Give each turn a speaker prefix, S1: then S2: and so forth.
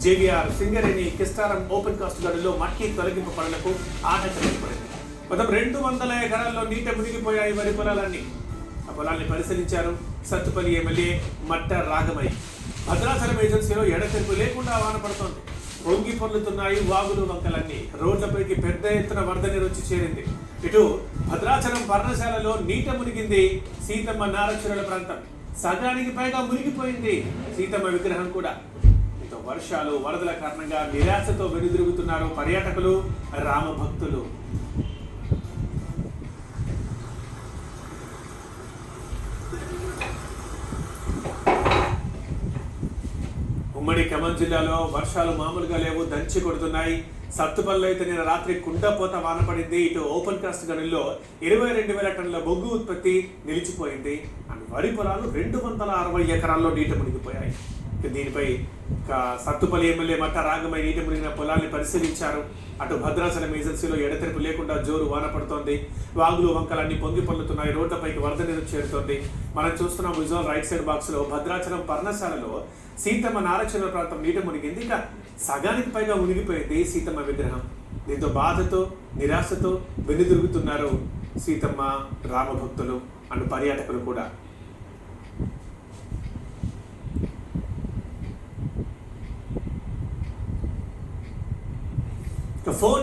S1: JVR Singareni Kistaram open cast గడుల్లో మట్టి తొలగింపు పనులకు ఆటంకం ఏర్పడింది. మొత్తం 200 ఎకరాల్లో నీట మునిగిపోయాయి వరి పొలాలన్నీ. ఆ పొలాన్ని పరిశీలించారు సత్తుపల్లి ఎమ్మెల్యే మట్ట రాగమయ్య. భద్రాచలం ఏజెన్సీలో ఎడతెరిపి లేకుండా వాన పడుతోంది. పొంగి పొర్లుతున్నాయి వాగులు వంకలన్నీ. రోడ్లపైకి పెద్ద ఎత్తున వరద నీరు వచ్చి చేరింది. ఇటు భద్రాచలం పర్ణశాలలో నీట మునిగింది సీతమ్మ నారచురల ప్రాంతం. సగానికి పైగా మునిగిపోయింది సీతమ్మ విగ్రహం కూడా. వర్షాలు వరదల కారణంగా నిరాశతో వెనుదిరుగుతున్నారు పర్యాటకులు, రామభక్తులు. ఉమ్మడి ఖమ్మం జిల్లాలో వర్షాలు మామూలుగా లేవు, దంచి కొడుతున్నాయి. సత్తుపల్లిలో అయితే నిన్న రాత్రి కుండపోత వాన పడింది. ఇటు ఓపెన్ కాస్ట్ గనుల్లో 22,000 టన్నుల బొగ్గు ఉత్పత్తి నిలిచిపోయింది. అండ్ వరి పొలాలు 260 ఎకరాల్లో నీట మునిగిపోయాయి. దీనిపై సత్తుపల్లి ఎమ్మెల్యే మట్ట రాగమయ్య నీట మునిగిన పొలాన్ని పరిశీలించారు. అటు భద్రాచలం ఏజెన్సీలో ఎడతెరిపి లేకుండా జోరు వాన పడుతోంది. వాగులు వంకలన్నీ పొంగి పొర్లుతున్నాయి. రోడ్లపైకి వరద నీరు చేరుతోంది. మనం చూస్తున్నాం విజువల్ రైట్ సైడ్ బాక్స్ లో భద్రాచలం పర్ణశాలలో సీతమ్మ నారచరల ప్రాంతం నీట మునిగింది. ఇక సగానికి పైగా మునిగిపోయింది సీతమ్మ విగ్రహం. దీంతో బాధతో నిరాశతో వెనుదిరుగుతున్నారు సీతమ్మ రామభక్తులు అండ్ పర్యాటకులు కూడా.